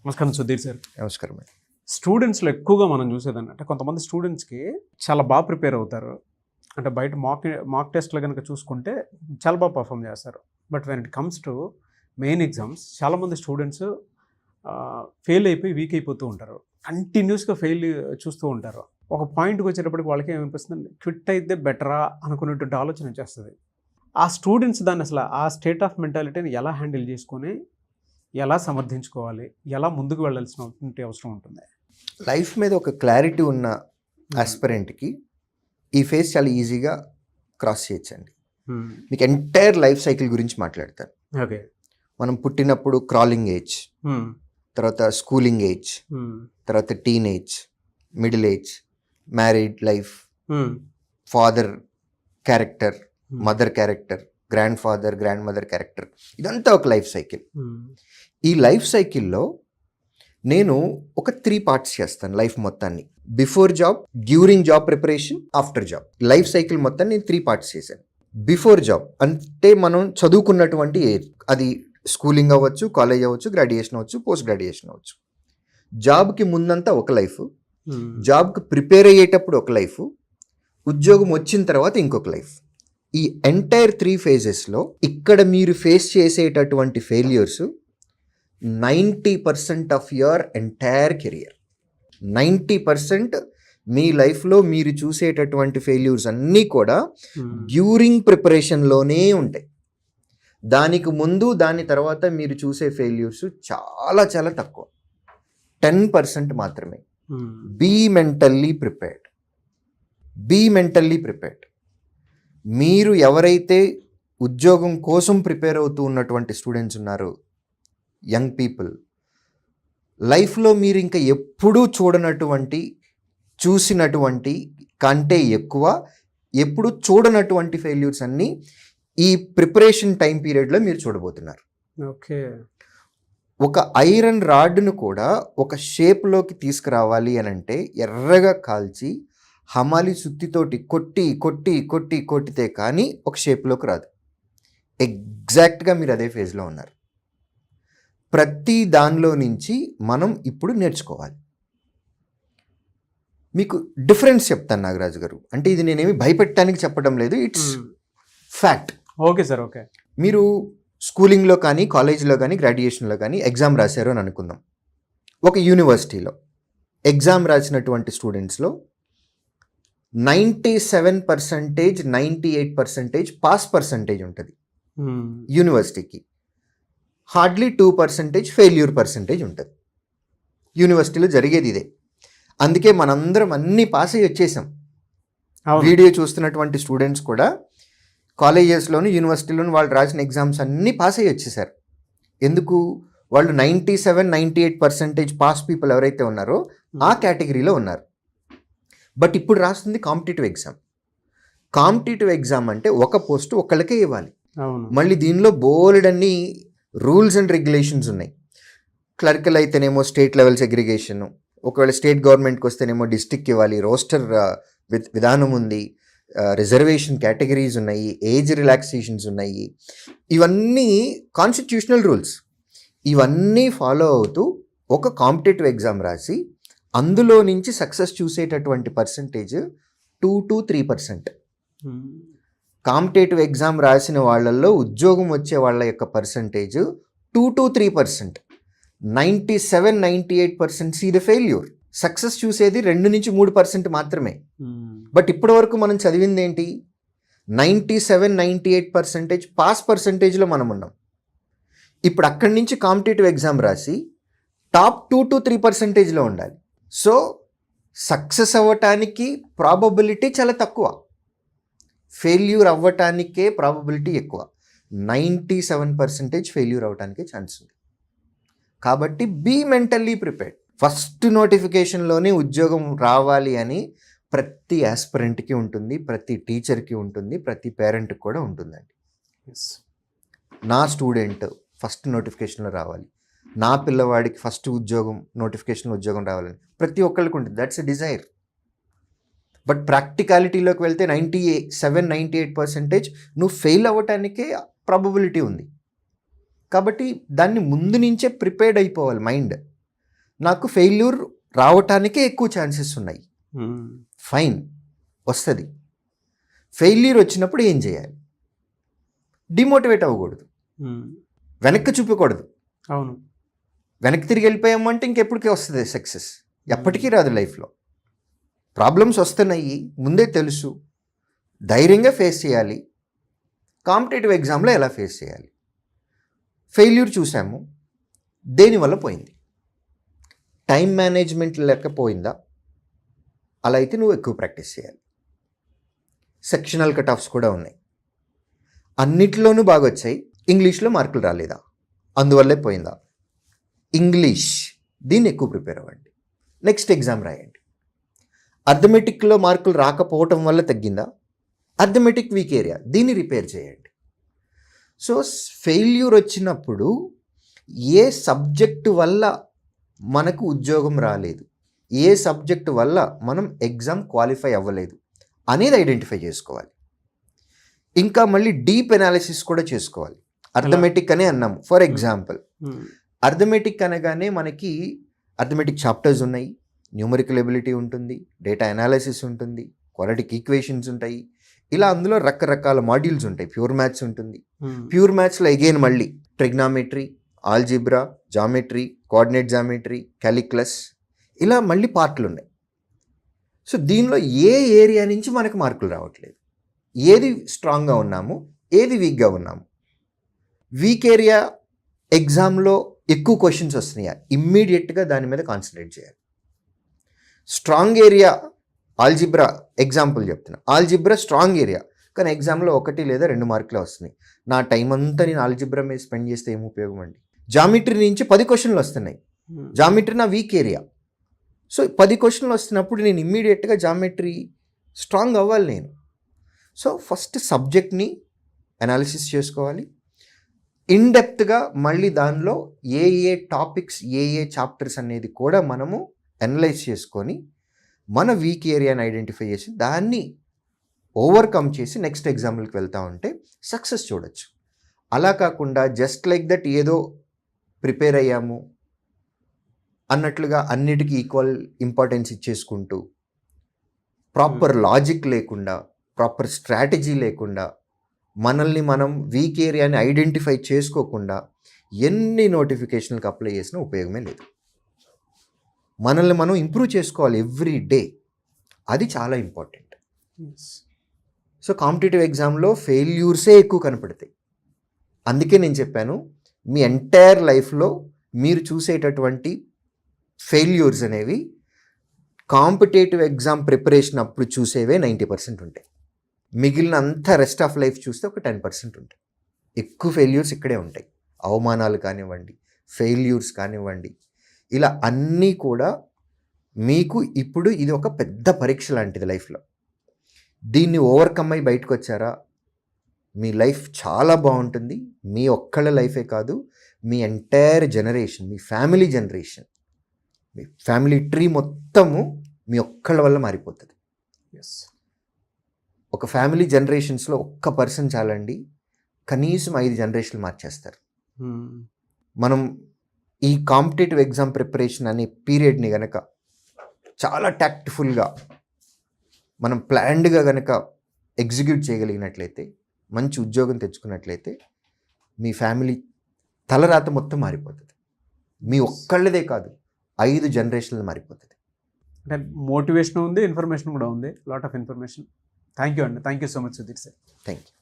నమస్కారం సుధీర్ సార్. నమస్కారం. స్టూడెంట్స్లో ఎక్కువగా మనం చూసేదాన్ని అంటే కొంతమంది స్టూడెంట్స్కి చాలా బాగా ప్రిపేర్ అవుతారు. అంటే బయట మాక్ టెస్ట్లు కనుక చూసుకుంటే చాలా బాగా పర్ఫామ్ చేస్తారు. But when it comes to main exams చాలామంది స్టూడెంట్స్ ఫెయిల్ అయిపోయి వీక్ అయిపోతూ ఉంటారు. కంటిన్యూస్గా ఫెయిల్ చూస్తూ ఉంటారు. ఒక పాయింట్కి వచ్చేటప్పటికి వాళ్ళకి ఏమనిపిస్తుంది, క్విట్ అయితే బెటరా అనుకునేటువంటి ఆలోచన వచ్చేస్తుంది. ఆ స్టూడెంట్స్ దాన్ని అసలు ఆ స్టేట్ ఆఫ్ మెంటాలిటీని ఎలా హ్యాండిల్ చేసుకొని ఎలా సమర్థించుకోవాలి, ఎలా ముందుకు వెళ్ళాల్సిన అవసరం ఉంటుంది? లైఫ్ మీద ఒక క్లారిటీ ఉన్న ఆస్పిరెంట్కి ఈ ఫేజ్ చాలా ఈజీగా క్రాస్ చేయొచ్చండి. మీకు ఎంటైర్ లైఫ్ సైకిల్ గురించి మాట్లాడతాను. ఓకే. మనం పుట్టినప్పుడు క్రాలింగ్ ఏజ్, తర్వాత స్కూలింగ్ ఏజ్, తర్వాత teen age, middle age, married life, father character, mother character, grandfather, grandmother character, ఇదంతా ఒక లైఫ్ సైకిల్. ఈ లైఫ్ సైకిల్లో నేను ఒక 3 పార్ట్స్ చేస్తాను లైఫ్ మొత్తాన్ని. Before job, during job preparation, after job. Life cycle మొత్తాన్ని నేను 3 పార్ట్స్ చేశాను. బిఫోర్ జాబ్ అంటే మనం చదువుకున్నటువంటి ఏజ్, అది స్కూలింగ్ అవ్వచ్చు, కాలేజ్ అవ్వచ్చు, గ్రాడ్యుయేషన్ అవ్వచ్చు, పోస్ట్ గ్రాడ్యుయేషన్ అవ్వచ్చు. జాబ్కి ముందంతా ఒక లైఫ్, జాబ్కి ప్రిపేర్ అయ్యేటప్పుడు ఒక లైఫ్, ఉద్యోగం వచ్చిన తర్వాత ఇంకొక లైఫ్. ఈ ఎంటైర్ 3 ఫేజెస్లో ఇక్కడ మీరు ఫేస్ చేసేటటువంటి failures 90% of your entire career. 90% మీ లైఫ్లో మీరు చూసేటటువంటి ఫెయిల్యూర్స్ అన్నీ కూడా డ్యూరింగ్ ప్రిపరేషన్లోనే ఉంటాయి. దానికి ముందు దాని తర్వాత మీరు చూసే ఫెయిల్యూర్స్ చాలా చాలా తక్కువ, 10% మాత్రమే. Be mentally prepared. Be mentally prepared. మీరు ఎవరైతే ఉద్యోగం కోసం ప్రిపేర్ అవుతూ ఉన్నటువంటి స్టూడెంట్స్ ఉన్నారో, యంగ్ పీపుల్, లైఫ్లో మీరు ఇంకా ఎప్పుడూ చూసినటువంటి కంటే ఎక్కువ ఎప్పుడు చూడనటువంటి ఫెయిల్యూర్స్ అన్నీ ఈ ప్రిపరేషన్ టైం పీరియడ్లో మీరు చూడబోతున్నారు. ఓకే. ఒక ఐరన్ రాడ్ను కూడా ఒక షేప్లోకి తీసుకురావాలి అని అంటే ఎర్రగా కాల్చి హమాలి సుత్తితోటి కొట్టితే కానీ ఒక షేప్లోకి రాదు. ఎగ్జాక్ట్గా మీరు అదే ఫేజ్లో ఉన్నారు. ప్రతి దానిలో నుంచి మనం ఇప్పుడు నేర్చుకోవాలి. మీకు డిఫరెన్స్ చెప్తాను నాగరాజు గారు. అంటే ఇది నేనేమి భయపెట్టడానికి చెప్పడం లేదు, it's fact. Okay sir. Okay. మీరు స్కూలింగ్లో కానీ, కాలేజీలో కానీ, గ్రాడ్యుయేషన్లో కానీ ఎగ్జామ్ రాశారు అని అనుకుందాం. ఒక యూనివర్సిటీలో ఎగ్జామ్ రాసినటువంటి స్టూడెంట్స్లో 97%, 98% పాస్ పర్సంటేజ్ ఉంటుంది యూనివర్సిటీకి. హార్డ్లీ 2% ఫెయిల్యూర్ పర్సంటేజ్ ఉంటుంది. యూనివర్సిటీలో జరిగేది ఇదే. అందుకే మనందరం అన్నీ పాస్ అయ్యి వచ్చేసాం. వీడియో చూస్తున్నటువంటి స్టూడెంట్స్ కూడా కాలేజెస్లోను, యూనివర్సిటీలోను వాళ్ళు రాసిన ఎగ్జామ్స్ అన్నీ పాస్ అయ్యి వచ్చేసారు. ఎందుకు? వాళ్ళు 97, 98% పాస్ పీపుల్ ఎవరైతే ఉన్నారో ఆ కేటగిరీలో ఉన్నారు. బట్ ఇప్పుడు రాస్తుంది కాంపిటేటివ్ ఎగ్జామ్. కాంపిటేటివ్ ఎగ్జామ్ అంటే ఒక పోస్ట్ ఒకళ్ళకే ఇవ్వాలి. మళ్ళీ దీనిలో బోల్డ్ అన్ని రూల్స్ అండ్ రెగ్యులేషన్స్ ఉన్నాయి. క్లర్కల్ అయితేనేమో స్టేట్ లెవెల్ సెగ్రిగేషన్, ఒకవేళ స్టేట్ గవర్నమెంట్కి వస్తేనేమో డిస్ట్రిక్ట్ ఇవ్వాలి, రోస్టర్ విధానం ఉంది, రిజర్వేషన్ కేటగిరీస్ ఉన్నాయి, ఏజ్ రిలాక్సేషన్స్ ఉన్నాయి. ఇవన్నీ కాన్స్టిట్యూషనల్ రూల్స్. ఇవన్నీ ఫాలో అవుతూ ఒక కాంపిటేటివ్ ఎగ్జామ్ రాసి అందులో నుంచి సక్సెస్ చూసేటటువంటి పర్సంటేజ్ 2 to 3%. కాంపిటేటివ్ ఎగ్జామ్ రాసిన వాళ్ళల్లో ఉద్యోగం వచ్చే వాళ్ళ యొక్క percentage 2 to 3%. 97, 98% see the failure. Success చూసేది 2 నుంచి 3% మాత్రమే. బట్ ఇప్పటి వరకు మనం చదివింది ఏంటి? 97, 98% పాస్ పర్సంటేజ్లో మనం ఉన్నాం. ఇప్పుడు అక్కడి నుంచి కాంపిటేటివ్ ఎగ్జామ్ రాసి టాప్ 2 to 3%లో ఉండాలి. సో సక్సెస్ అవ్వటానికి ప్రాబబిలిటీ చాలా తక్కువ, ఫెయిల్యూర్ అవ్వటానికే ప్రాబబిలిటీ ఎక్కువ. 97% ఫెయిల్యూర్ అవ్వటానికే ఛాన్స్ ఉంది. కాబట్టి బీ మెంటల్లీ ప్రిపేర్డ్. ఫస్ట్ నోటిఫికేషన్లోనే ఉద్యోగం రావాలి అని ప్రతి ఆస్పిరెంట్కి ఉంటుంది, ప్రతి టీచర్కి ఉంటుంది, ప్రతి పేరెంట్కి కూడా ఉంటుందండి. నా స్టూడెంట్ ఫస్ట్ నోటిఫికేషన్లో రావాలి, నా పిల్లవాడికి ఫస్ట్ నోటిఫికేషన్లో ఉద్యోగం రావాలని ప్రతి ఒక్కరికి ఉంటుంది. That's a desire. బట్ ప్రాక్టికాలిటీలోకి వెళ్తే 97, 98% నువ్వు ఫెయిల్ అవ్వటానికే ప్రాబబిలిటీ ఉంది. కాబట్టి దాన్ని ముందు నుంచే ప్రిపేర్డ్ అయిపోవాలి మైండ్. నాకు ఫెయిల్యూర్ రావటానికే ఎక్కువ ఛాన్సెస్ ఉన్నాయి. ఫైన్, వస్తుంది. ఫెయిల్యూర్ వచ్చినప్పుడు ఏం చేయాలి? డిమోటివేట్ అవ్వకూడదు, వెనక్కి చూపకూడదు. అవును. వెనక్కి తిరిగి వెళ్ళిపోయామంటే ఇంకెప్పటికీ వస్తుంది సక్సెస్, ఎప్పటికీ రాదు. లైఫ్లో ప్రాబ్లమ్స్ వస్తున్నాయి, ముందే తెలుసు, ధైర్యంగా ఫేస్ చేయాలి. కాంపిటేటివ్ ఎగ్జామ్లో ఎలా ఫేస్ చేయాలి? ఫెయిల్యూర్ చూసాము, దేనివల్ల పోయింది? టైం మేనేజ్మెంట్ లేకపోయిందా? అలా అయితే నువ్వు ఎక్కువ ప్రాక్టీస్ చేయాలి. సెక్షనల్ కట్ ఆఫ్స్ కూడా ఉన్నాయి, అన్నిటిలోనూ బాగా వచ్చాయి, ఇంగ్లీష్లో మార్కులు రాలేదా? అందువల్లే పోయిందా? ఇంగ్లీష్ దీన్ని ఎక్కువ ప్రిపేర్ అవ్వండి, నెక్స్ట్ ఎగ్జామ్ రాయండి. అర్థమెటిక్లో మార్కులు రాకపోవటం వల్ల తగ్గిందా? అర్థమెటిక్ వీక్ ఏరియా, దీన్ని రిపేర్ చేయండి. సో ఫెయిల్యూర్ వచ్చినప్పుడు ఏ సబ్జెక్టు వల్ల మనకు ఉద్యోగం రాలేదు, ఏ సబ్జెక్టు వల్ల మనం ఎగ్జామ్ క్వాలిఫై అవ్వలేదు అనేది ఐడెంటిఫై చేసుకోవాలి. ఇంకా మళ్ళీ డీప్ ఎనాలిసిస్ కూడా చేసుకోవాలి. అర్థమెటిక్ అనే అన్నాము. ఫర్ ఎగ్జాంపుల్, అర్థమెటిక్ అనగానే మనకి అర్థమెటిక్ చాప్టర్స్ ఉన్నాయి, న్యూమరికల్ ఎబిలిటీ ఉంటుంది, డేటా అనాలిసిస్ ఉంటుంది, క్వాడ్రాటిక్ ఈక్వేషన్స్ ఉంటాయి. ఇలా అందులో రకరకాల మాడ్యూల్స్ ఉంటాయి. ప్యూర్ మ్యాథ్స్ ఉంటుంది. ప్యూర్ మ్యాథ్స్లో అగైన్ మళ్ళీ trigonometry, algebra, geometry, coordinate geometry, calculus, ఇలా మళ్ళీ పార్ట్లు ఉన్నాయి. సో దీనిలో ఏ ఏరియా నుంచి మనకు మార్కులు రావట్లేదు, ఏది స్ట్రాంగ్గా ఉన్నాము, ఏది వీక్గా ఉన్నాము, వీక్ ఏరియా ఎగ్జామ్లో ఎక్కువ క్వశ్చన్స్ వస్తున్నాయా, ఇమ్మీడియట్గా దాని మీద కాన్సన్ట్రేట్ చేయాలి. స్ట్రాంగ్ ఏరియా ఆల్జిబ్రా ఎగ్జాంపుల్ చెప్తున్నా, ఆల్జిబ్రా స్ట్రాంగ్ ఏరియా, కానీ ఎగ్జామ్లో 1 లేదా 2 మార్కులే వస్తున్నాయి. నా టైం అంతా నేను ఆల్జిబ్రా మీద స్పెండ్ చేస్తే ఏం ఉపయోగం అండి? జామెట్రీ నుంచి 10 క్వశ్చన్లు వస్తున్నాయి, జామెట్రీ నా వీక్ ఏరియా. సో 10 క్వశ్చన్లు వస్తున్నప్పుడు నేను ఇమ్మీడియట్గా జామెట్రీ స్ట్రాంగ్ అవ్వాలి నేను. సో ఫస్ట్ సబ్జెక్ట్ని అనాలిసిస్ చేసుకోవాలి, ఇన్డెప్త్గా మళ్ళీ దానిలో ఏ టాపిక్స్, ఏ చాప్టర్స్ అనేది కూడా మనము అనలైజ్ చేసుకొని మన వీక్ ఏరియాని ఐడెంటిఫై చేసి దాన్ని ఓవర్కమ్ చేసి నెక్స్ట్ ఎగ్జాంపుల్కి వెళ్తా ఉంటే సక్సెస్ చూడొచ్చు. అలా కాకుండా జస్ట్ లైక్ దట్ ఏదో ప్రిపేర్ అయ్యాము అన్నట్లుగా అన్నిటికీ ఈక్వల్ ఇంపార్టెన్స్ ఇచ్చేసుకుంటూ, ప్రాపర్ లాజిక్ లేకుండా, ప్రాపర్ స్ట్రాటజీ లేకుండా, మనల్ని మనం వీక్ ఏరియాని ఐడెంటిఫై చేసుకోకుండా ఎన్ని నోటిఫికేషన్లకు అప్లై చేసినా ఉపయోగమే లేదు. మనల్ని మనం ఇంప్రూవ్ చేసుకోవాలి ఎవ్రీ డే, అది చాలా ఇంపార్టెంట్. సో కాంపిటేటివ్ ఎగ్జామ్లో ఫెయిల్యూర్సే ఎక్కువ కనపడతాయి. అందుకే నేను చెప్పాను, మీ ఎంటైర్ లైఫ్లో మీరు చూసేటటువంటి ఫెయిల్యూర్స్ అనేవి కాంపిటేటివ్ ఎగ్జామ్ ప్రిపరేషన్ అప్పుడు చూసేవే 90% ఉంటాయి. మిగిలిన అంతా రెస్ట్ ఆఫ్ లైఫ్ చూస్తే ఒక 10% ఉంటాయి. ఎక్కువ ఫెయిల్యూర్స్ ఇక్కడే ఉంటాయి. అవమానాలు కానివ్వండి, ఫెయిల్యూర్స్ కానివ్వండి, ఇలా అన్నీ కూడా మీకు ఇప్పుడు ఇది ఒక పెద్ద పరీక్ష లాంటిది లైఫ్లో. దీన్ని ఓవర్కమ్ అయ్యి బయటకు వచ్చారా, మీ లైఫ్ చాలా బాగుంటుంది. మీ ఒక్కళ్ళ లైఫే కాదు, మీ ఎంటైర్ జనరేషన్, మీ ఫ్యామిలీ జనరేషన్, మీ ఫ్యామిలీ ట్రీ మొత్తము మీ ఒక్కళ్ళ వల్ల మారిపోతుంది. ఒక ఫ్యామిలీ జనరేషన్స్లో ఒక్క పర్సన్ చాలండి, కనీసం 5 జనరేషన్లు మార్చేస్తారు. మనం ఈ కాంపిటేటివ్ ఎగ్జామ్ ప్రిపరేషన్ అనే పీరియడ్ని కనుక చాలా టాక్ట్ఫుల్గా మనం ప్లాన్డ్గా కనుక ఎగ్జిక్యూట్ చేయగలిగినట్లయితే, మంచి ఉద్యోగం తెచ్చుకున్నట్లయితే, మీ ఫ్యామిలీ తలరాత మొత్తం మారిపోతుంది. మీ ఒక్కళ్ళదే కాదు, 5 జనరేషన్లు మారిపోతుంది. అంటే మోటివేషన్ ఉంది, ఇన్ఫర్మేషన్ కూడా ఉంది, lot of information. Thank you అండి, thank you so much Sudheer sir. Thank you.